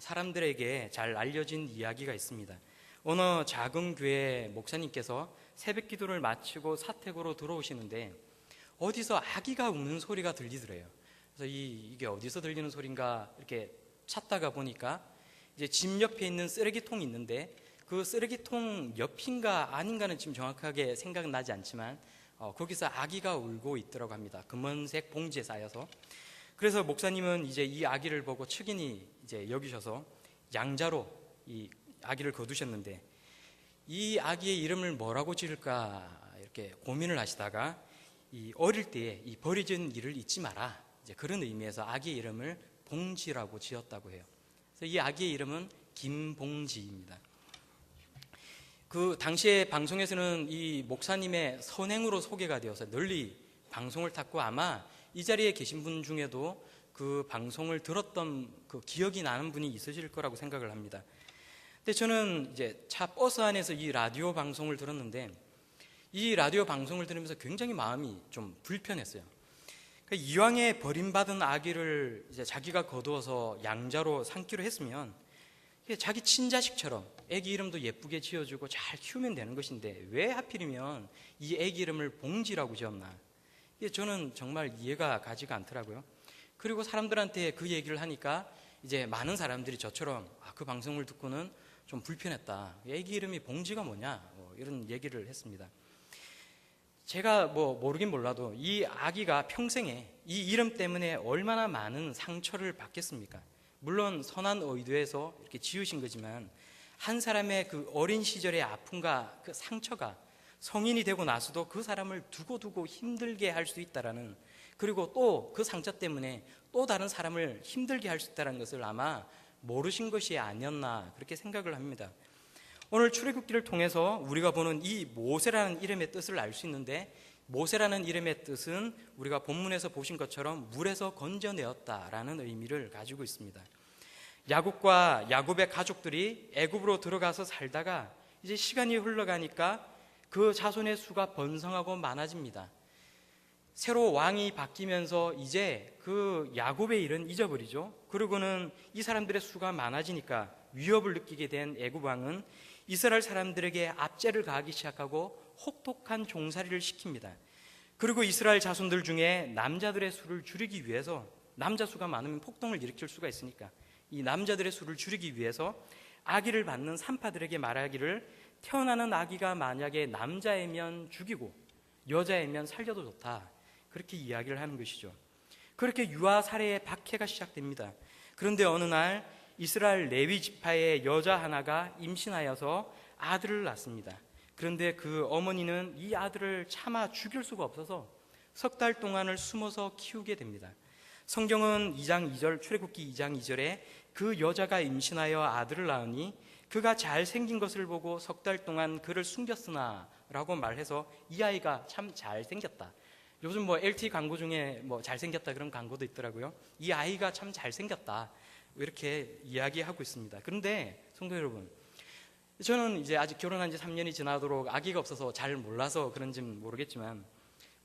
사람들에게 잘 알려진 이야기가 있습니다. 어느 작은 교회 목사님께서 새벽 기도를 마치고 사택으로 들어오시는데 어디서 아기가 우는 소리가 들리더래요. 그래서 이게 어디서 들리는 소린가 이렇게 찾다가 보니까 이제 집 옆에 있는 쓰레기통이 있는데 그 쓰레기통 옆인가 아닌가는 지금 정확하게 생각은 나지 않지만 거기서 아기가 울고 있더라고 합니다. 금은색 봉지에 쌓여서. 그래서 목사님은 이제 이 아기를 보고 측은히 이제 여기셔서 양자로 이 아기를 거두셨는데 이 아기의 이름을 뭐라고 지을까 이렇게 고민을 하시다가 이 어릴 때에 이 버려진 일을 잊지 마라, 이제 그런 의미에서 아기의 이름을 봉지라고 지었다고 해요. 그래서 이 아기의 이름은 김봉지입니다. 그 당시에 방송에서는 이 목사님의 선행으로 소개가 되어서 널리 방송을 탔고 아마 이 자리에 계신 분 중에도 그 방송을 들었던 그 기억이 나는 분이 있으실 거라고 생각을 합니다. 근데 저는 이제 차 버스 안에서 이 라디오 방송을 들었는데 이 라디오 방송을 들으면서 굉장히 마음이 좀 불편했어요. 그러니까 이왕에 버림받은 아기를 이제 자기가 거두어서 양자로 삼기로 했으면 자기 친자식처럼 애기 이름도 예쁘게 지어주고 잘 키우면 되는 것인데 왜 하필이면 이 애기 이름을 봉지라고 지었나? 이게 저는 정말 이해가 가지가 않더라고요. 그리고 사람들한테 그 얘기를 하니까 이제 많은 사람들이 저처럼 그 방송을 듣고는 좀 불편했다. 애기 이름이 봉지가 뭐냐? 이런 얘기를 했습니다. 제가 모르긴 몰라도 이 아기가 평생에 이 이름 때문에 얼마나 많은 상처를 받겠습니까? 물론 선한 의도에서 이렇게 지으신 거지만 한 사람의 그 어린 시절의 아픔과 그 상처가 성인이 되고 나서도 그 사람을 두고두고 힘들게 할 수 있다라는, 그리고 또 그 상처 때문에 또 다른 사람을 힘들게 할 수 있다는 것을 아마 모르신 것이 아니었나 그렇게 생각을 합니다. 오늘 출애굽기를 통해서 우리가 보는 이 모세라는 이름의 뜻을 알 수 있는데 모세라는 이름의 뜻은 우리가 본문에서 보신 것처럼 물에서 건져내었다라는 의미를 가지고 있습니다. 야곱과 야곱의 가족들이 애굽으로 들어가서 살다가 이제 시간이 흘러가니까 그 자손의 수가 번성하고 많아집니다. 새로 왕이 바뀌면서 이제 그 야곱의 일은 잊어버리죠. 그리고는 이 사람들의 수가 많아지니까 위협을 느끼게 된 애굽 왕은 이스라엘 사람들에게 압제를 가하기 시작하고 혹독한 종살이를 시킵니다. 그리고 이스라엘 자손들 중에 남자들의 수를 줄이기 위해서, 남자 수가 많으면 폭동을 일으킬 수가 있으니까 이 남자들의 수를 줄이기 위해서 아기를 받는 산파들에게 말하기를 태어나는 아기가 만약에 남자이면 죽이고 여자이면 살려도 좋다, 그렇게 이야기를 하는 것이죠. 그렇게 유아 살해의 박해가 시작됩니다. 그런데 어느 날 이스라엘 레위 지파의 여자 하나가 임신하여서 아들을 낳습니다. 그런데 그 어머니는 이 아들을 차마 죽일 수가 없어서 석 달 동안을 숨어서 키우게 됩니다. 성경은 2장 2절, 출애굽기 2장 2절에 그 여자가 임신하여 아들을 낳으니 그가 잘생긴 것을 보고 석 달 동안 그를 숨겼으나 라고 말해서 이 아이가 참 잘생겼다. 요즘 LT 광고 중에 잘생겼다 그런 광고도 있더라고요. 이 아이가 참 잘생겼다, 이렇게 이야기하고 있습니다. 그런데 성도 여러분, 저는 이제 아직 결혼한 지 3년이 지나도록 아기가 없어서 잘 몰라서 그런지는 모르겠지만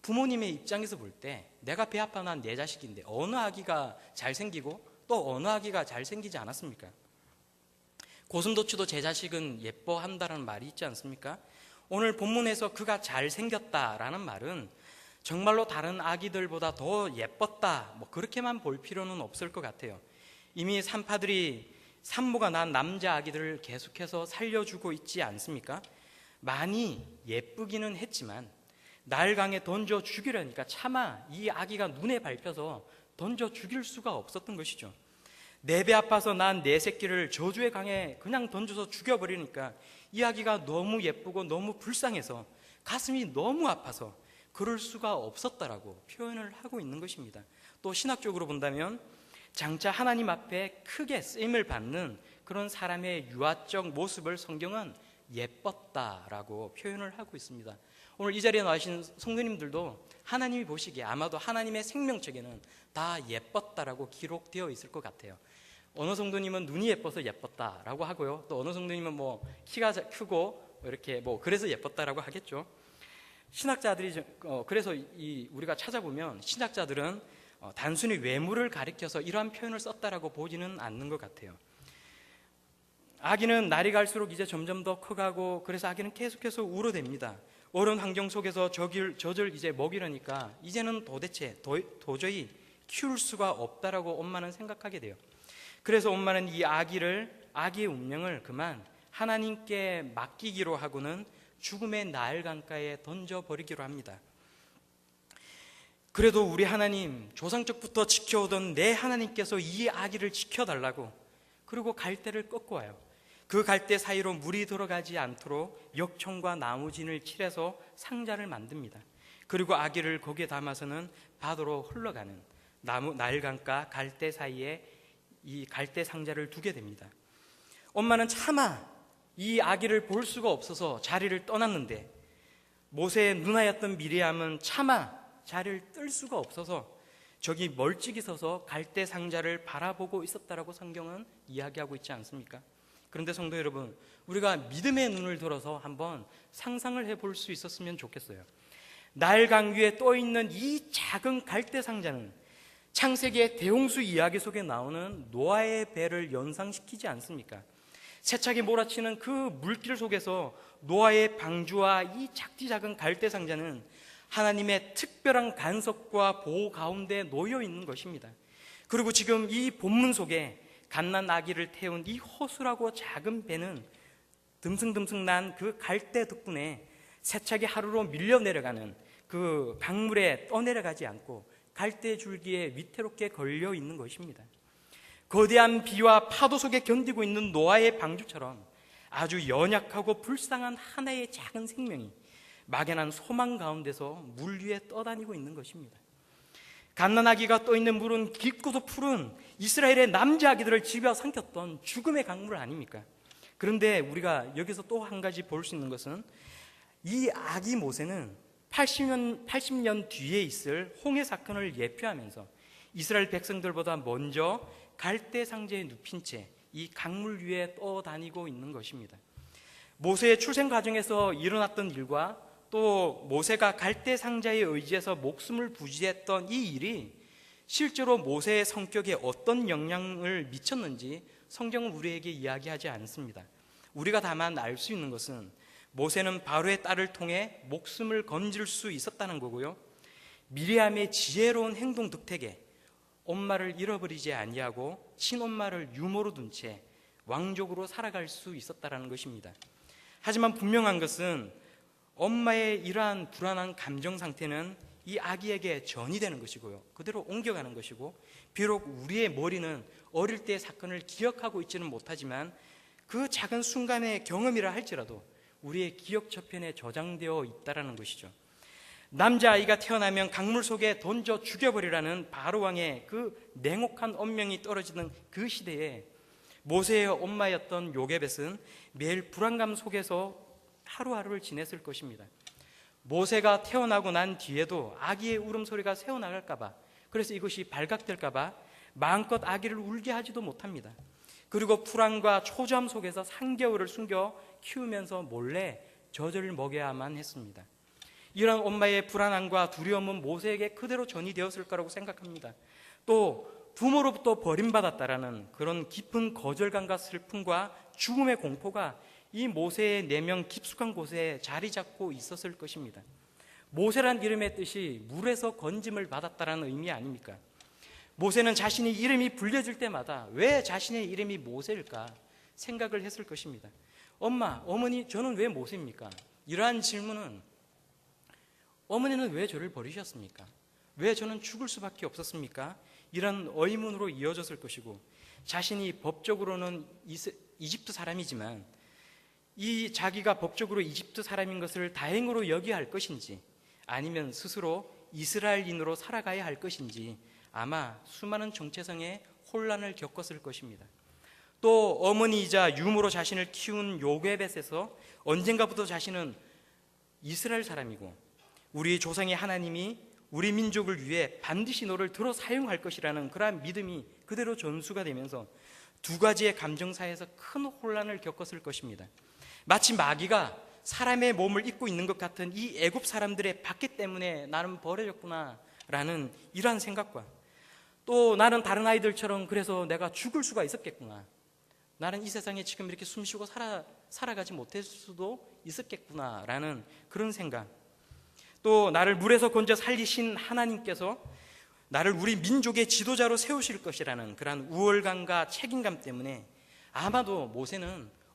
부모님의 입장에서 볼 때 내가 배 아파 난 내 자식인데 어느 아기가 잘생기고 또 어느 아기가 잘생기지 않았습니까? 고슴도치도 제 자식은 예뻐한다는 말이 있지 않습니까? 오늘 본문에서 그가 잘생겼다라는 말은 정말로 다른 아기들보다 더 예뻤다, 그렇게만 볼 필요는 없을 것 같아요. 이미 산파들이 산모가 난 남자 아기들을 계속해서 살려주고 있지 않습니까? 많이 예쁘기는 했지만 날강에 던져 죽이려니까 차마 이 아기가 눈에 밟혀서 던져 죽일 수가 없었던 것이죠. 내 배 아파서 난 내 새끼를 저주의 강에 그냥 던져서 죽여버리니까 이 아기가 너무 예쁘고 너무 불쌍해서 가슴이 너무 아파서 그럴 수가 없었다라고 표현을 하고 있는 것입니다. 또 신학적으로 본다면 장차 하나님 앞에 크게 쓰임을 받는 그런 사람의 유아적 모습을 성경은 예뻤다라고 표현을 하고 있습니다. 오늘 이 자리에 나오신 성도님들도 하나님이 보시기에 아마도 하나님의 생명책에는 다 예뻤다라고 기록되어 있을 것 같아요. 어느 성도님은 눈이 예뻐서 예뻤다라고 하고요, 또 어느 성도님은 키가 크고 이렇게 그래서 예뻤다라고 하겠죠. 신학자들이 그래서 우리가 찾아보면 신학자들은 단순히 외모를 가리켜서 이러한 표현을 썼다라고 보지는 않는 것 같아요. 아기는 날이 갈수록 이제 점점 더 커가고, 그래서 아기는 계속해서 울어댑니다. 어려운 환경 속에서 젖을 이제 먹이려니까 이제는 도저히 키울 수가 없다라고 엄마는 생각하게 돼요. 그래서 엄마는 이 아기의 운명을 그만 하나님께 맡기기로 하고는 죽음의 나일 강가에 던져버리기로 합니다. 그래도 우리 하나님, 조상적부터 지켜오던 내 하나님께서 이 아기를 지켜달라고, 그리고 갈대를 꺾어와요. 그 갈대 사이로 물이 들어가지 않도록 역청과 나무진을 칠해서 상자를 만듭니다. 그리고 아기를 거기에 담아서는 바다로 흘러가는 나일강가 갈대 사이에 이 갈대 상자를 두게 됩니다. 엄마는 차마 이 아기를 볼 수가 없어서 자리를 떠났는데, 모세의 누나였던 미리암은 차마 자리를 뜰 수가 없어서 저기 멀찍이 서서 갈대 상자를 바라보고 있었다라고 성경은 이야기하고 있지 않습니까? 그런데 성도 여러분, 우리가 믿음의 눈을 들어서 한번 상상을 해볼 수 있었으면 좋겠어요. 나일강 위에 떠있는 이 작은 갈대 상자는 창세기의 대홍수 이야기 속에 나오는 노아의 배를 연상시키지 않습니까? 세차게 몰아치는 그 물길 속에서 노아의 방주와 이 작디 작은 갈대 상자는 하나님의 특별한 간섭과 보호 가운데 놓여 있는 것입니다. 그리고 지금 이 본문 속에 갓난 아기를 태운 이 허술하고 작은 배는 듬승듬승 난 그 갈대 덕분에 세차게 하루로 밀려 내려가는 그 강물에 떠내려가지 않고 갈대 줄기에 위태롭게 걸려 있는 것입니다. 거대한 비와 파도 속에 견디고 있는 노아의 방주처럼 아주 연약하고 불쌍한 하나의 작은 생명이 막연한 소망 가운데서 물 위에 떠다니고 있는 것입니다. 갓난아기가 떠있는 물은 깊고도 푸른 이스라엘의 남자 아기들을 집어삼켰던 죽음의 강물 아닙니까? 그런데 우리가 여기서 또 한 가지 볼 수 있는 것은 이 아기 모세는 80년 뒤에 있을 홍해 사건을 예표하면서 이스라엘 백성들보다 먼저 갈대 상자에 눕힌 채 이 강물 위에 떠다니고 있는 것입니다. 모세의 출생 과정에서 일어났던 일과 또 모세가 갈대 상자에 의지해서 목숨을 부지했던 이 일이 실제로 모세의 성격에 어떤 영향을 미쳤는지 성경은 우리에게 이야기하지 않습니다. 우리가 다만 알 수 있는 것은 모세는 바로의 딸을 통해 목숨을 건질 수 있었다는 거고요, 미리암의 지혜로운 행동 덕택에 엄마를 잃어버리지 아니하고 친엄마를 유모로 둔 채 왕족으로 살아갈 수 있었다는 것입니다. 하지만 분명한 것은 엄마의 이러한 불안한 감정 상태는 이 아기에게 전이되는 것이고요, 그대로 옮겨가는 것이고, 비록 우리의 머리는 어릴 때의 사건을 기억하고 있지는 못하지만 그 작은 순간의 경험이라 할지라도 우리의 기억 저편에 저장되어 있다는 것이죠. 남자아이가 태어나면 강물 속에 던져 죽여버리라는 바로왕의 그 냉혹한 엄명이 떨어지는 그 시대에 모세의 엄마였던 요게벳은 매일 불안감 속에서 하루하루를 지냈을 것입니다. 모세가 태어나고 난 뒤에도 아기의 울음소리가 새어나갈까봐, 그래서 이것이 발각될까봐 마음껏 아기를 울게 하지도 못합니다. 그리고 불안과 초조함 속에서 3개월을 숨겨 키우면서 몰래 젖을 먹여야만 했습니다. 이런 엄마의 불안함과 두려움은 모세에게 그대로 전이되었을 거라고 생각합니다. 또 부모로부터 버림받았다라는 그런 깊은 거절감과 슬픔과 죽음의 공포가 이 모세의 내면 깊숙한 곳에 자리 잡고 있었을 것입니다. 모세란 이름의 뜻이 물에서 건짐을 받았다라는 의미 아닙니까? 모세는 자신이 이름이 불려질 때마다 왜 자신의 이름이 모세일까 생각을 했을 것입니다. 엄마, 어머니, 저는 왜 모세입니까? 이러한 질문은 어머니는 왜 저를 버리셨습니까? 왜 저는 죽을 수밖에 없었습니까? 이런 의문으로 이어졌을 것이고, 자신이 법적으로는 이집트 사람이지만 이 자기가 법적으로 이집트 사람인 것을 다행으로 여겨야 할 것인지 아니면 스스로 이스라엘인으로 살아가야 할 것인지 아마 수많은 정체성의 혼란을 겪었을 것입니다. 또 어머니이자 유모로 자신을 키운 요게벳에서 언젠가부터 자신은 이스라엘 사람이고 우리 조상의 하나님이 우리 민족을 위해 반드시 너를 들어 사용할 것이라는 그러한 믿음이 그대로 전수가 되면서 두 가지의 감정사에서 큰 혼란을 겪었을 것입니다. 마치 마귀가 사람의 몸을 입고 있는 것 같은 이 애굽 사람들의 박해 때문에 나는 버려졌구나라는 이러한 생각과 또 나는 다른 아이들처럼 그래서 내가 죽을 수가 있었겠구나, 나는 이 세상에 지금 이렇게 숨쉬고 살아가지 못했을 수도 있었겠구나라는 그런 생각. 또 나를 물에서 건져 살리신 하나님께서 나를 우리 민족의 지도자로 세우실 것이라는 그러한 우월감과 책임감 때문에 아마도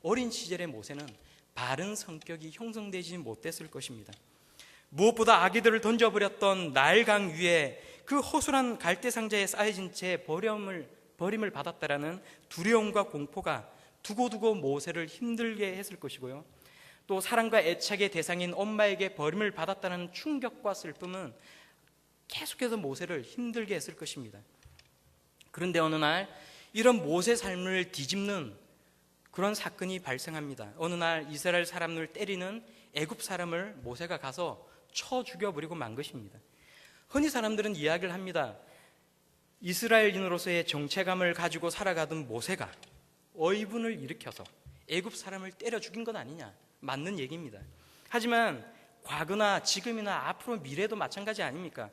어린 시절의 모세는 바른 성격이 형성되지 못했을 것입니다. 무엇보다 아기들을 던져버렸던 나일강 위에 그 허술한 갈대 상자에 쌓여진 채 버림을 받았다라는 두려움과 공포가 두고두고 모세를 힘들게 했을 것이고요. 또 사랑과 애착의 대상인 엄마에게 버림을 받았다는 충격과 슬픔은 계속해서 모세를 힘들게 했을 것입니다. 그런데 어느 날 이런 모세 삶을 뒤집는 그런 사건이 발생합니다. 어느 날 이스라엘 사람을 때리는 애굽 사람을 모세가 가서 쳐 죽여버리고 만 것입니다. 흔히 사람들은 이야기를 합니다. 이스라엘인으로서의 정체감을 가지고 살아가던 모세가 어이분을 일으켜서 애굽 사람을 때려 죽인 것 아니냐, 맞는 얘기입니다. 하지만 과거나 지금이나 앞으로 미래도 마찬가지 아닙니까?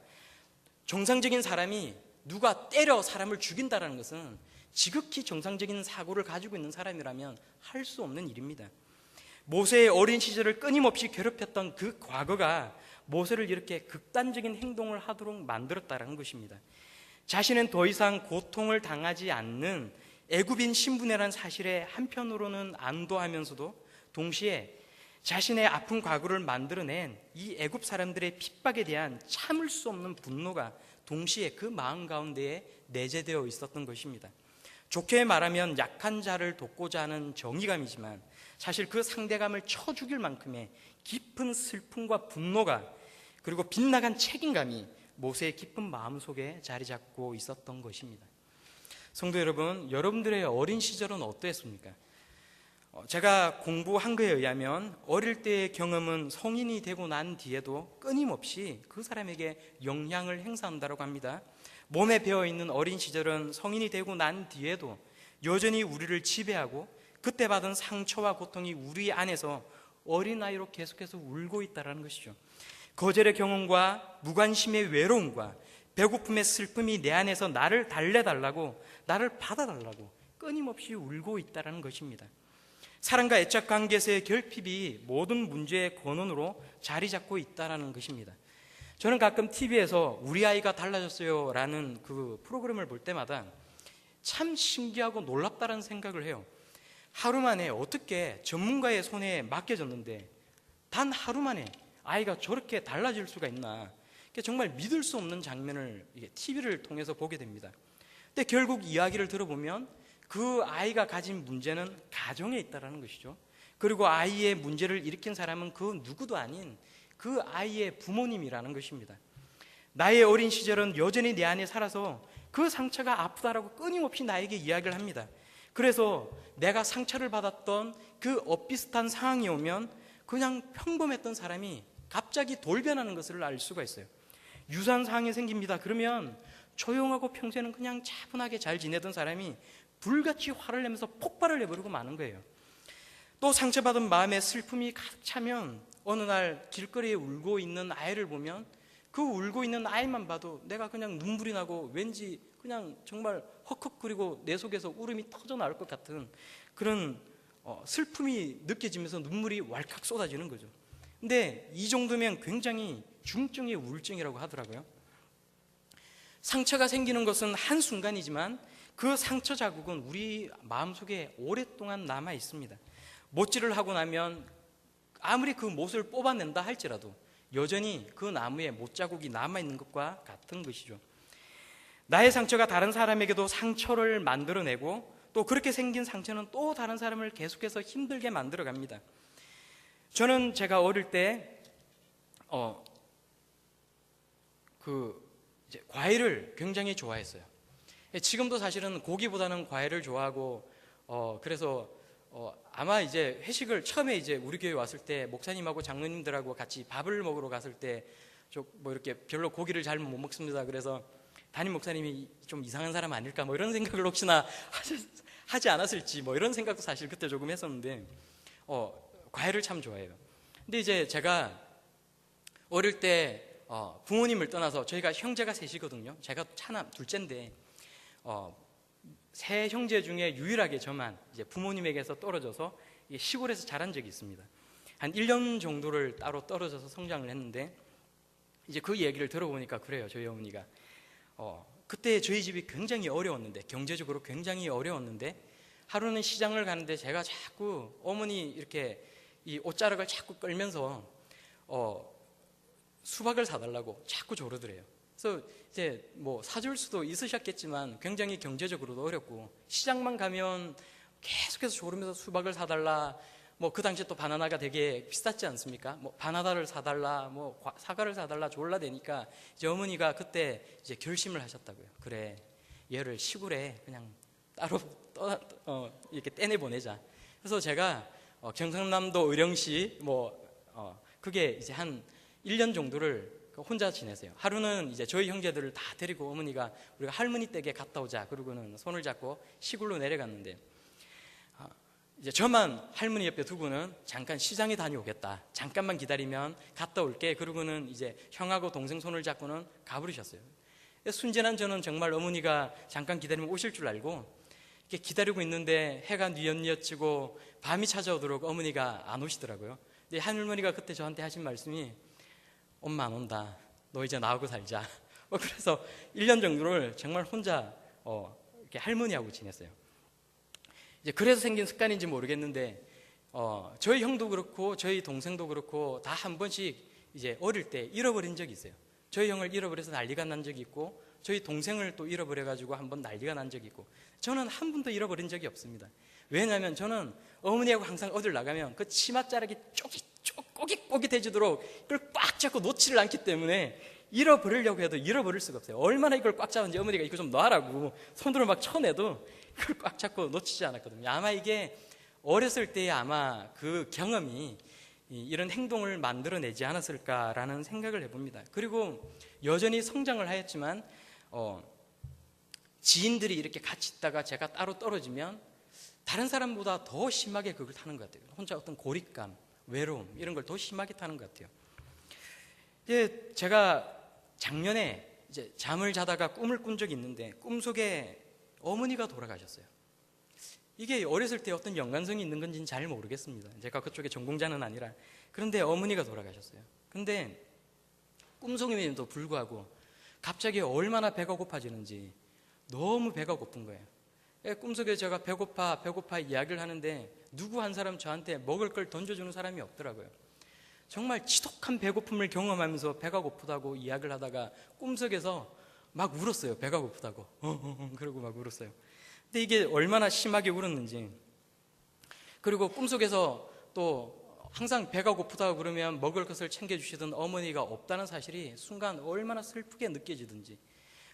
정상적인 사람이 누가 때려 사람을 죽인다는 것은 지극히 정상적인 사고를 가지고 있는 사람이라면 할 수 없는 일입니다. 모세의 어린 시절을 끊임없이 괴롭혔던 그 과거가 모세를 이렇게 극단적인 행동을 하도록 만들었다는 것입니다. 자신은 더 이상 고통을 당하지 않는 애굽인 신분이라는 사실에 한편으로는 안도하면서도 동시에 자신의 아픈 과거를 만들어낸 이 애굽 사람들의 핍박에 대한 참을 수 없는 분노가 동시에 그 마음 가운데에 내재되어 있었던 것입니다. 좋게 말하면 약한 자를 돕고자 하는 정의감이지만 사실 그 상대감을 쳐 죽일 만큼의 깊은 슬픔과 분노가 그리고 빗나간 책임감이 모세의 깊은 마음속에 자리 잡고 있었던 것입니다. 성도 여러분, 여러분들의 어린 시절은 어떠했습니까? 제가 공부한 거에 의하면 어릴 때의 경험은 성인이 되고 난 뒤에도 끊임없이 그 사람에게 영향을 행사한다고 합니다. 몸에 배어있는 어린 시절은 성인이 되고 난 뒤에도 여전히 우리를 지배하고 그때 받은 상처와 고통이 우리 안에서 어린아이로 계속해서 울고 있다는 것이죠. 거절의 경험과 무관심의 외로움과 배고픔의 슬픔이 내 안에서 나를 달래달라고, 나를 받아달라고 끊임없이 울고 있다는 것입니다. 사랑과 애착 관계에서의 결핍이 모든 문제의 근원으로 자리 잡고 있다는 것입니다. 저는 가끔 TV에서 우리 아이가 달라졌어요 라는 그 프로그램을 볼 때마다 참 신기하고 놀랍다는 생각을 해요. 하루 만에 어떻게 전문가의 손에 맡겨졌는데 단 하루 만에 아이가 저렇게 달라질 수가 있나, 정말 믿을 수 없는 장면을 TV를 통해서 보게 됩니다. 근데 결국 이야기를 들어보면 그 아이가 가진 문제는 가정에 있다는 것이죠. 그리고 아이의 문제를 일으킨 사람은 그 누구도 아닌 그 아이의 부모님이라는 것입니다. 나의 어린 시절은 여전히 내 안에 살아서 그 상처가 아프다라고 끊임없이 나에게 이야기를 합니다. 그래서 내가 상처를 받았던 그 엇비슷한 상황이 오면 그냥 평범했던 사람이 갑자기 돌변하는 것을 알 수가 있어요. 유사한 상황이 생깁니다. 그러면 조용하고 평소에는 그냥 차분하게 잘 지내던 사람이 불같이 화를 내면서 폭발을 내버리고 마는 거예요. 또 상처받은 마음에 슬픔이 가득 차면 어느 날 길거리에 울고 있는 아이를 보면 그 울고 있는 아이만 봐도 내가 그냥 눈물이 나고 왠지 그냥 정말 헉헉거리고 내 속에서 울음이 터져 나올 것 같은 그런 슬픔이 느껴지면서 눈물이 왈칵 쏟아지는 거죠. 근데 이 정도면 굉장히 중증의 우울증이라고 하더라고요. 상처가 생기는 것은 한순간이지만 그 상처 자국은 우리 마음속에 오랫동안 남아 있습니다. 못질을 하고 나면 아무리 그 못을 뽑아낸다 할지라도 여전히 그 나무에 못 자국이 남아있는 것과 같은 것이죠. 나의 상처가 다른 사람에게도 상처를 만들어내고 또 그렇게 생긴 상처는 또 다른 사람을 계속해서 힘들게 만들어갑니다. 저는 제가 어릴 때 이제 과일을 굉장히 좋아했어요. 지금도 사실은 고기보다는 과일을 좋아하고 그래서 아마 이제 회식을 처음에 이제 우리 교회 왔을 때 목사님하고 장로님들하고 같이 밥을 먹으러 갔을 때 뭐 이렇게 별로 고기를 잘 못 먹습니다. 그래서 담임 목사님이 좀 이상한 사람 아닐까 뭐 이런 생각을 혹시나 하지 않았을지 뭐 이런 생각도 사실 그때 조금 했었는데 과일을 참 좋아해요. 근데 이제 제가 어릴 때 부모님을 떠나서 저희가 형제가 셋이거든요. 제가 차남 둘째인데 세 형제 중에 유일하게 저만 이제 부모님에게서 떨어져서 시골에서 자란 적이 있습니다. 한 1년 정도를 따로 떨어져서 성장을 했는데, 이제 그 얘기를 들어보니까 그래요. 저희 어머니가 그때 저희 집이 굉장히 어려웠는데, 경제적으로 굉장히 어려웠는데, 하루는 시장을 가는데 제가 자꾸 어머니 이렇게 이 옷자락을 자꾸 끌면서 수박을 사달라고 자꾸 조르더래요. 그래서 이제 뭐 사줄 수도 있으셨겠지만 굉장히 경제적으로도 어렵고, 시장만 가면 계속해서 조르면서 수박을 사달라, 뭐 그 당시에 또 바나나가 되게 비쌌지 않습니까? 뭐 바나나를 사달라, 뭐 사과를 사달라 졸라대니까 이제 어머니가 그때 이제 결심을 하셨다고요. 그래, 얘를 시골에 그냥 따로 이렇게 떼내 보내자. 그래서 제가 경상남도 의령시 그게 이제 한 1년 정도를 혼자 지내세요. 하루는 이제 저희 형제들을 다 데리고 어머니가 우리가 할머니 댁에 갔다 오자 그러고는 손을 잡고 시골로 내려갔는데, 이제 저만 할머니 옆에 두고는 잠깐 시장에 다녀오겠다, 잠깐만 기다리면 갔다 올게, 그러고는 이제 형하고 동생 손을 잡고는 가버리셨어요. 순진한 저는 정말 어머니가 잠깐 기다리면 오실 줄 알고 이렇게 기다리고 있는데 해가 뉘엿뉘엿지고 밤이 찾아오도록 어머니가 안 오시더라고요. 근데 할머니가 그때 저한테 하신 말씀이, 엄마 안 온다, 너 이제 나하고 살자. 그래서 1년 정도를 정말 혼자 이렇게 할머니하고 지냈어요. 이제 그래서 생긴 습관인지 모르겠는데, 저희 형도 그렇고 저희 동생도 그렇고 다 한 번씩 이제 어릴 때 잃어버린 적이 있어요. 저희 형을 잃어버려서 난리가 난 적이 있고, 저희 동생을 또 잃어버려가지고 한번 난리가 난 적이 있고, 저는 한 번도 잃어버린 적이 없습니다. 왜냐하면 저는 어머니하고 항상 어딜 나가면 그 치맛자락이 꼬깃꼬깃해지도록 그걸 꽉 잡고 놓지를 않기 때문에 잃어버리려고 해도 잃어버릴 수가 없어요. 얼마나 이걸 꽉 잡은지 어머니가 이거 좀 놔라고 손으로 막 쳐내도 그걸 꽉 잡고 놓치지 않았거든요. 아마 이게 어렸을 때의 아마 그 경험이 이런 행동을 만들어내지 않았을까라는 생각을 해봅니다. 그리고 여전히 성장을 하였지만 지인들이 이렇게 같이 있다가 제가 따로 떨어지면 다른 사람보다 더 심하게 그걸 타는 것 같아요. 혼자 어떤 고립감, 외로움 이런 걸 더 심하게 타는 것 같아요. 이제 제가 작년에 이제 잠을 자다가 꿈을 꾼 적이 있는데, 꿈속에 어머니가 돌아가셨어요. 이게 어렸을 때 어떤 연관성이 있는 건지는 잘 모르겠습니다. 제가 그쪽에 전공자는 아니라. 그런데 어머니가 돌아가셨어요. 근데 꿈속임에도 불구하고 갑자기 얼마나 배가 고파지는지 너무 배가 고픈 거예요. 꿈속에 제가 배고파 이야기를 하는데 누구 한 사람 저한테 먹을 걸 던져주는 사람이 없더라고요. 정말 지독한 배고픔을 경험하면서 배가 고프다고 이야기를 하다가 꿈속에서 막 울었어요. 배가 고프다고 그러고 막 울었어요. 근데 이게 얼마나 심하게 울었는지, 그리고 꿈속에서 또 항상 배가 고프다고 그러면 먹을 것을 챙겨주시던 어머니가 없다는 사실이 순간 얼마나 슬프게 느껴지든지,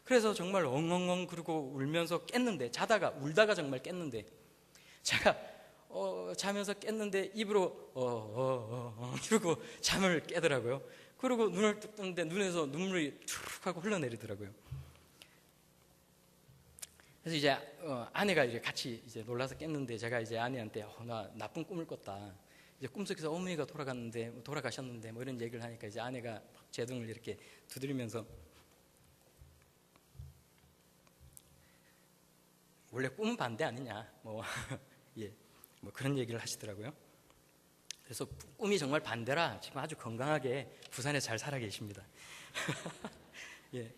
그래서 정말 엉엉엉 그러고 울면서 깼는데, 자다가 울다가 정말 깼는데, 제가 자면서 깼는데 입으로 이러고 잠을 깨더라고요. 그리고 눈을 뚝 뜨는데 눈에서 눈물이 툭 하고 흘러내리더라고요. 그래서 이제 아내가 이제 같이 이제 놀라서 깼는데, 제가 이제 아내한테 나 나쁜 꿈을 꿨다, 이제 꿈속에서 어머니가 돌아가셨는데 뭐 이런 얘기를 하니까 이제 아내가 제 등을 이렇게 두드리면서 원래 꿈은 반대 아니냐, 예, 뭐 그런 얘기를 하시더라고요. 그래서 꿈이 정말 반대라 지금 아주 건강하게 부산에 잘 살아 계십니다. 예.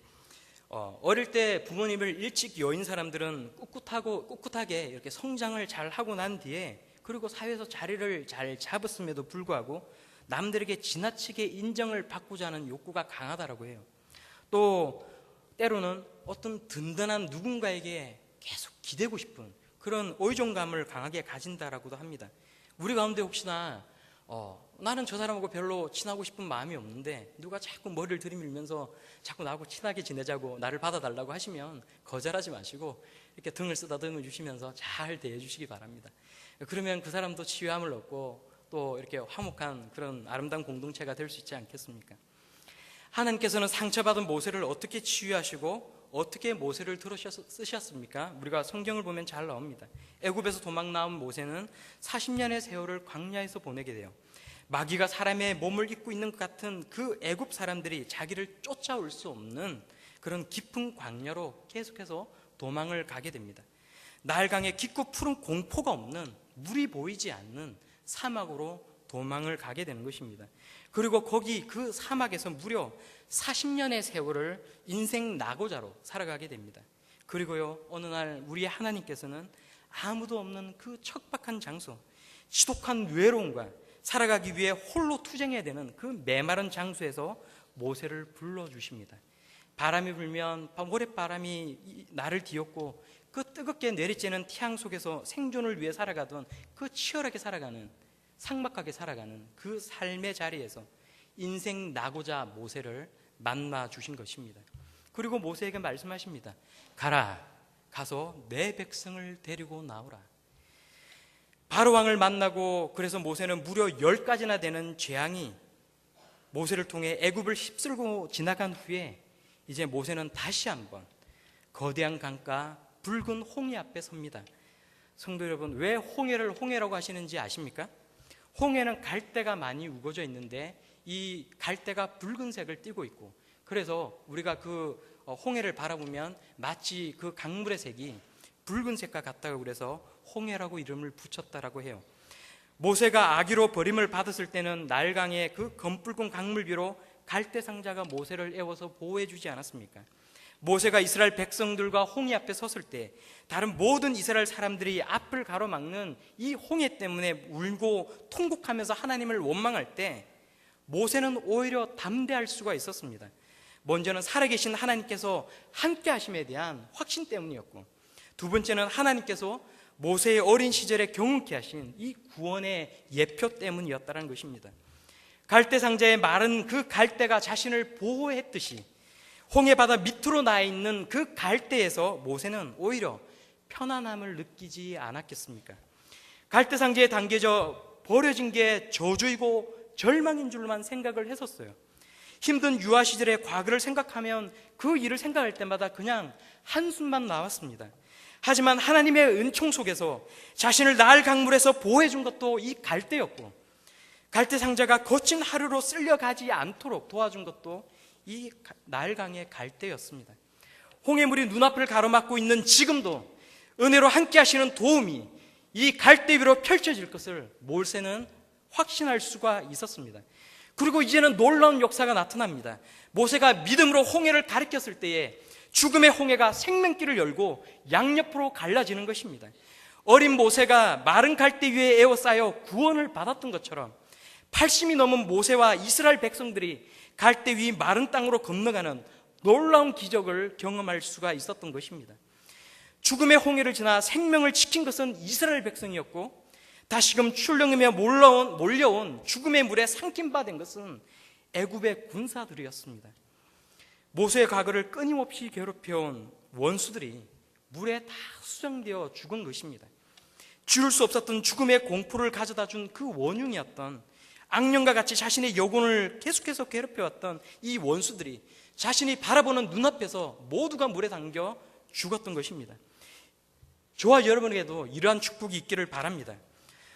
어릴 때 부모님을 일찍 여인 사람들은 꿋꿋하게 이렇게 성장을 잘 하고 난 뒤에, 그리고 사회에서 자리를 잘 잡았음에도 불구하고 남들에게 지나치게 인정을 받고자 하는 욕구가 강하다라고 해요. 또 때로는 어떤 든든한 누군가에게 계속 기대고 싶은 그런 의존감을 강하게 가진다라고도 합니다. 우리 가운데 혹시나 나는 저 사람하고 별로 친하고 싶은 마음이 없는데 누가 자꾸 머리를 들이밀면서 자꾸 나하고 친하게 지내자고 나를 받아달라고 하시면 거절하지 마시고 이렇게 등을 쓰다듬어 주시면서 잘 대해주시기 바랍니다. 그러면 그 사람도 치유함을 얻고 또 이렇게 화목한 그런 아름다운 공동체가 될 수 있지 않겠습니까? 하나님께서는 상처받은 모세를 어떻게 치유하시고 어떻게 모세를 들어 쓰셨습니까? 우리가 성경을 보면 잘 나옵니다. 애굽에서 도망 나온 모세는 40년의 세월을 광야에서 보내게 돼요. 마귀가 사람의 몸을 입고 있는 것 같은 그 애굽 사람들이 자기를 쫓아올 수 없는 그런 깊은 광야로 계속해서 도망을 가게 됩니다. 나일강에 깊고 푸른 공포가 없는, 물이 보이지 않는 사막으로 도망을 가게 되는 것입니다. 그리고 거기 그 사막에서 무려 40년의 세월을 인생 낙오자로 살아가게 됩니다. 그리고요, 어느 날 우리 하나님께서는 아무도 없는 그 척박한 장소, 지독한 외로움과 살아가기 위해 홀로 투쟁해야 되는 그 메마른 장소에서 모세를 불러주십니다. 바람이 불면 모래바람이 나를 뒤엎고 그 뜨겁게 내리쬐는 태양 속에서 생존을 위해 살아가던, 그 치열하게 살아가는, 삭막하게 살아가는 그 삶의 자리에서 인생 낙오자 모세를 만나 주신 것입니다. 그리고 모세에게 말씀하십니다. 가라, 가서 내 백성을 데리고 나오라. 바로왕을 만나고, 그래서 모세는 무려 10가지나 되는 재앙이 모세를 통해 애굽을 휩쓸고 지나간 후에 이제 모세는 다시 한번 거대한 강가 붉은 홍해 앞에 섭니다. 성도 여러분, 왜 홍해를 홍해라고 하시는지 아십니까? 홍해는 갈대가 많이 우거져 있는데 이 갈대가 붉은색을 띠고 있고, 그래서 우리가 그 홍해를 바라보면 마치 그 강물의 색이 붉은색과 같다고, 그래서 홍해라고 이름을 붙였다라고 해요. 모세가 아기로 버림을 받았을 때는 나일강의 그 검붉은 강물 위로 갈대 상자가 모세를 에워서 보호해 주지 않았습니까? 모세가 이스라엘 백성들과 홍해 앞에 섰을 때 다른 모든 이스라엘 사람들이 앞을 가로막는 이 홍해 때문에 울고 통곡하면서 하나님을 원망할 때 모세는 오히려 담대할 수가 있었습니다. 먼저는 살아계신 하나님께서 함께 하심에 대한 확신 때문이었고, 두 번째는 하나님께서 모세의 어린 시절에 경험케 하신 이 구원의 예표 때문이었다는 것입니다. 갈대 상자에 마른 그 갈대가 자신을 보호했듯이 홍해 바다 밑으로 나 있는 그 갈대에서 모세는 오히려 편안함을 느끼지 않았겠습니까? 갈대 상자에 담겨져 버려진 게 저주이고 절망인 줄만 생각을 했었어요. 힘든 유아 시절의 과거를 생각하면 그 일을 생각할 때마다 그냥 한숨만 나왔습니다. 하지만 하나님의 은총 속에서 자신을 나일 강물에서 보호해 준 것도 이 갈대였고, 갈대 상자가 거친 하루로 쓸려가지 않도록 도와준 것도 이 나일강의 갈대였습니다. 홍해물이 눈앞을 가로막고 있는 지금도 은혜로 함께 하시는 도움이 이 갈대 위로 펼쳐질 것을 모세는 확신할 수가 있었습니다. 그리고 이제는 놀라운 역사가 나타납니다. 모세가 믿음으로 홍해를 가리켰을 때에 죽음의 홍해가 생명길을 열고 양옆으로 갈라지는 것입니다. 어린 모세가 마른 갈대 위에 에워싸여 구원을 받았던 것처럼 80이 넘은 모세와 이스라엘 백성들이 갈대 위 마른 땅으로 건너가는 놀라운 기적을 경험할 수가 있었던 것입니다. 죽음의 홍해를 지나 생명을 지킨 것은 이스라엘 백성이었고, 다시금 출렁이며 몰려온 죽음의 물에 삼킨 바 된 것은 애굽의 군사들이었습니다. 모세의 과거를 끊임없이 괴롭혀온 원수들이 물에 다 수정되어 죽은 것입니다. 지울 수 없었던 죽음의 공포를 가져다 준 그 원흉이었던, 악령과 같이 자신의 영혼을 계속해서 괴롭혀왔던 이 원수들이 자신이 바라보는 눈앞에서 모두가 물에 담겨 죽었던 것입니다. 저와 여러분에게도 이러한 축복이 있기를 바랍니다.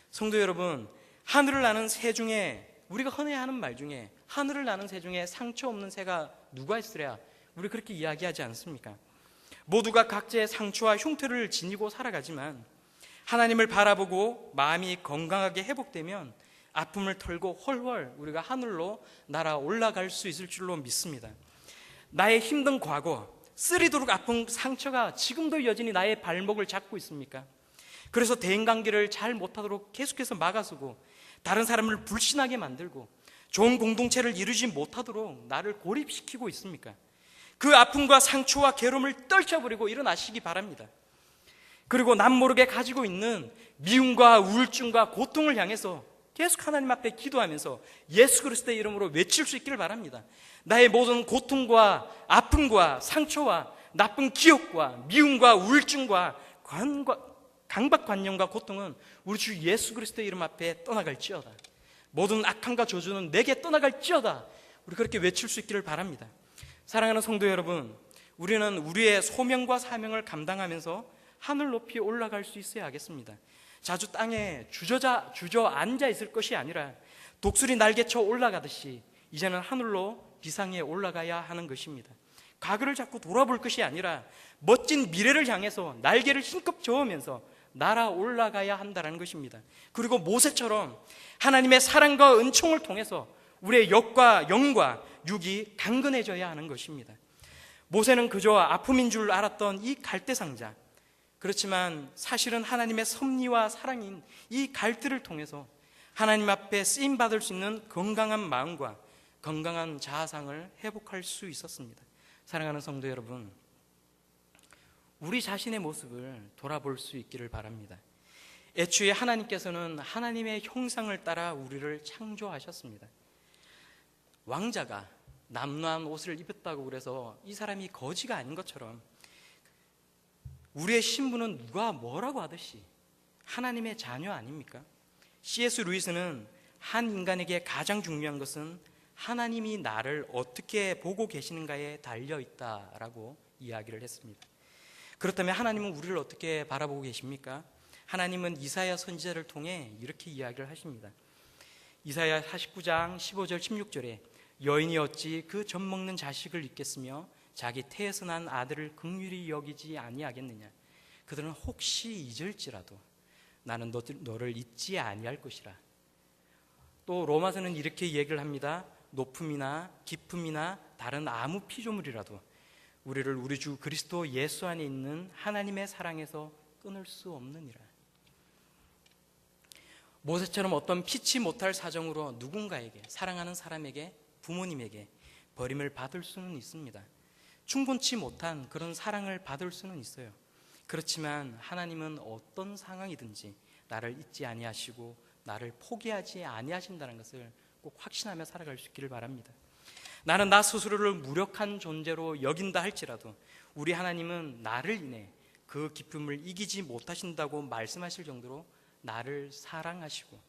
성도 여러분, 하늘을 나는 새 중에, 우리가 흔히 하는 말 중에 하늘을 나는 새 중에 상처 없는 새가 누가 있으랴, 우리 그렇게 이야기하지 않습니까? 모두가 각자의 상처와 흉터를 지니고 살아가지만 하나님을 바라보고 마음이 건강하게 회복되면 아픔을 털고 훨훨 우리가 하늘로 날아 올라갈 수 있을 줄로 믿습니다. 나의 힘든 과거, 쓰리도록 아픈 상처가 지금도 여전히 나의 발목을 잡고 있습니까? 그래서 대인관계를 잘 못하도록 계속해서 막아서고, 다른 사람을 불신하게 만들고, 좋은 공동체를 이루지 못하도록 나를 고립시키고 있습니까? 그 아픔과 상처와 괴로움을 떨쳐버리고 일어나시기 바랍니다. 그리고 남 모르게 가지고 있는 미움과 우울증과 고통을 향해서 계속 하나님 앞에 기도하면서 예수 그리스도의 이름으로 외칠 수 있기를 바랍니다. 나의 모든 고통과 아픔과 상처와 나쁜 기억과 미움과 우울증과 강박관념과 고통은 우리 주 예수 그리스도의 이름 앞에 떠나갈지어다. 모든 악함과 저주는 내게 떠나갈지어다. 우리 그렇게 외칠 수 있기를 바랍니다. 사랑하는 성도 여러분, 우리는 우리의 소명과 사명을 감당하면서 하늘 높이 올라갈 수 있어야 하겠습니다. 자주 땅에 주저앉아 있을 것이 아니라 독수리 날개쳐 올라가듯이 이제는 하늘로 비상에 올라가야 하는 것입니다. 과거를 자꾸 돌아볼 것이 아니라 멋진 미래를 향해서 날개를 힘껏 저으면서 날아 올라가야 한다는 것입니다. 그리고 모세처럼 하나님의 사랑과 은총을 통해서 우리의 영과 육이 강건해져야 하는 것입니다. 모세는 그저 아픔인 줄 알았던 이 갈대상자, 그렇지만 사실은 하나님의 섭리와 사랑인 이 갈대를 통해서 하나님 앞에 쓰임받을 수 있는 건강한 마음과 건강한 자아상을 회복할 수 있었습니다. 사랑하는 성도 여러분, 우리 자신의 모습을 돌아볼 수 있기를 바랍니다. 애초에 하나님께서는 하나님의 형상을 따라 우리를 창조하셨습니다. 왕자가 남루한 옷을 입었다고 그래서 이 사람이 거지가 아닌 것처럼 우리의 신분은 누가 뭐라고 하듯이 하나님의 자녀 아닙니까? C.S. 루이스는 한 인간에게 가장 중요한 것은 하나님이 나를 어떻게 보고 계시는가에 달려있다라고 이야기를 했습니다. 그렇다면 하나님은 우리를 어떻게 바라보고 계십니까? 하나님은 이사야 선지자를 통해 이렇게 이야기를 하십니다. 이사야 49장 15절 16절에 여인이 어찌 그 젖 먹는 자식을 잊겠으며 자기 태에서 난 아들을 긍휼히 여기지 아니하겠느냐. 그들은 혹시 잊을지라도 나는 너를 잊지 아니할 것이라. 또 로마서는 이렇게 얘기를 합니다. 높음이나 깊음이나 다른 아무 피조물이라도 우리를 우리 주 그리스도 예수 안에 있는 하나님의 사랑에서 끊을 수 없느니라. 모세처럼 어떤 피치 못할 사정으로 누군가에게, 사랑하는 사람에게, 부모님에게 버림을 받을 수는 있습니다. 충분치 못한 그런 사랑을 받을 수는 있어요. 그렇지만 하나님은 어떤 상황이든지 나를 잊지 아니하시고 나를 포기하지 아니하신다는 것을 꼭 확신하며 살아갈 수 있기를 바랍니다. 나는 나 스스로를 무력한 존재로 여긴다 할지라도 우리 하나님은 나를 인해 그 기쁨을 이기지 못하신다고 말씀하실 정도로 나를 사랑하시고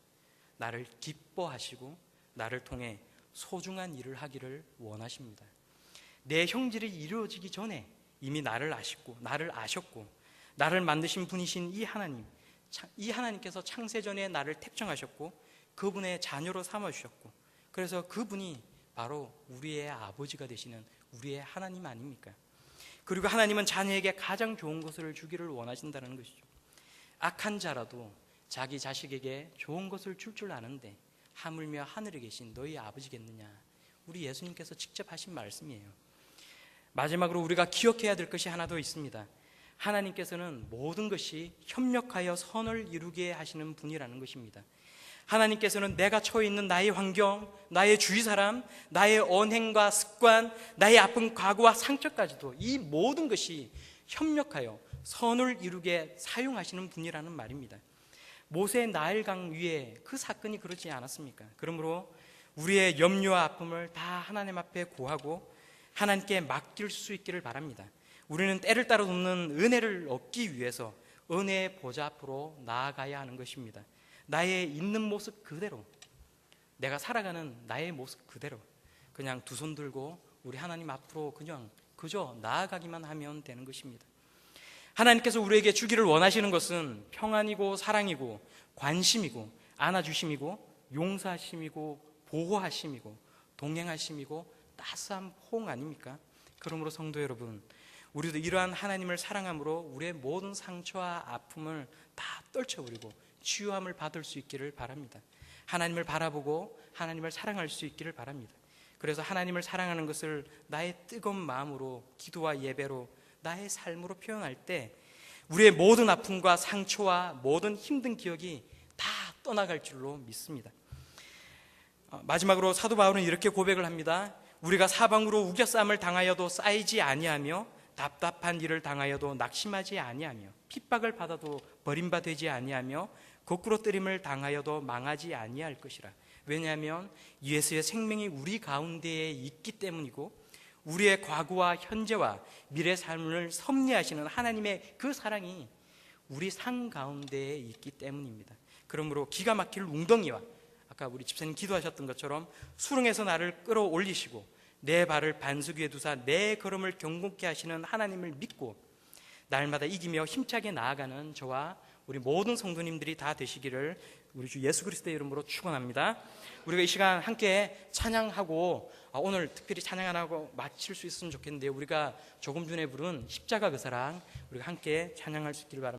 나를 기뻐하시고 나를 통해 소중한 일을 하기를 원하십니다. 내 형질이 이루어지기 전에 이미 나를 아셨고 나를 만드신 분이신 이 하나님께서 창세전에 나를 택정하셨고 그분의 자녀로 삼아주셨고 그래서 그분이 바로 우리의 아버지가 되시는 우리의 하나님 아닙니까? 그리고 하나님은 자녀에게 가장 좋은 것을 주기를 원하신다는 것이죠. 악한 자라도 자기 자식에게 좋은 것을 줄 아는데 하물며 하늘에 계신 너희 아버지겠느냐. 우리 예수님께서 직접 하신 말씀이에요. 마지막으로 우리가 기억해야 될 것이 하나 더 있습니다. 하나님께서는 모든 것이 협력하여 선을 이루게 하시는 분이라는 것입니다. 하나님께서는 내가 처해 있는 나의 환경, 나의 주위 사람, 나의 언행과 습관, 나의 아픈 과거와 상처까지도 이 모든 것이 협력하여 선을 이루게 사용하시는 분이라는 말입니다. 모세 나일강 위에 그 사건이 그러지 않았습니까? 그러므로 우리의 염려와 아픔을 다 하나님 앞에 고하고 하나님께 맡길 수 있기를 바랍니다. 우리는 때를 따라 돕는 은혜를 얻기 위해서 은혜의 보좌 앞으로 나아가야 하는 것입니다. 나의 있는 모습 그대로, 내가 살아가는 나의 모습 그대로 그냥 두 손 들고 우리 하나님 앞으로 그저 나아가기만 하면 되는 것입니다. 하나님께서 우리에게 주기를 원하시는 것은 평안이고 사랑이고 관심이고 안아주심이고 용서하심이고 보호하심이고 동행하심이고 따스한 포옹 아닙니까? 그러므로 성도 여러분, 우리도 이러한 하나님을 사랑함으로 우리의 모든 상처와 아픔을 다 떨쳐버리고 치유함을 받을 수 있기를 바랍니다. 하나님을 바라보고 하나님을 사랑할 수 있기를 바랍니다. 그래서 하나님을 사랑하는 것을 나의 뜨거운 마음으로 기도와 예배로 나의 삶으로 표현할 때 우리의 모든 아픔과 상처와 모든 힘든 기억이 다 떠나갈 줄로 믿습니다. 마지막으로 사도 바울은 이렇게 고백을 합니다. 우리가 사방으로 우겨싸움을 당하여도 쌓이지 아니하며 답답한 일을 당하여도 낙심하지 아니하며 핍박을 받아도 버림받지 아니하며 거꾸로 뜨림을 당하여도 망하지 아니할 것이라. 왜냐하면 예수의 생명이 우리 가운데에 있기 때문이고 우리의 과거와 현재와 미래 삶을 섭리하시는 하나님의 그 사랑이 우리 삶 가운데에 있기 때문입니다. 그러므로 기가 막힐 웅덩이와 아까 우리 집사님 기도하셨던 것처럼 수렁에서 나를 끌어올리시고 내 발을 반석 위에 두사 내 걸음을 경고케 하시는 하나님을 믿고 날마다 이기며 힘차게 나아가는 저와 우리 모든 성도님들이 다 되시기를 우리 주 예수 그리스도의 이름으로 축원합니다. 우리가 이 시간 함께 찬양하고 오늘 특별히 찬양 안 하고 마칠 수 있으면 좋겠는데요. 우리가 조금 전에 부른 십자가 그 사랑 우리가 함께 찬양할 수 있기를 바랍니다.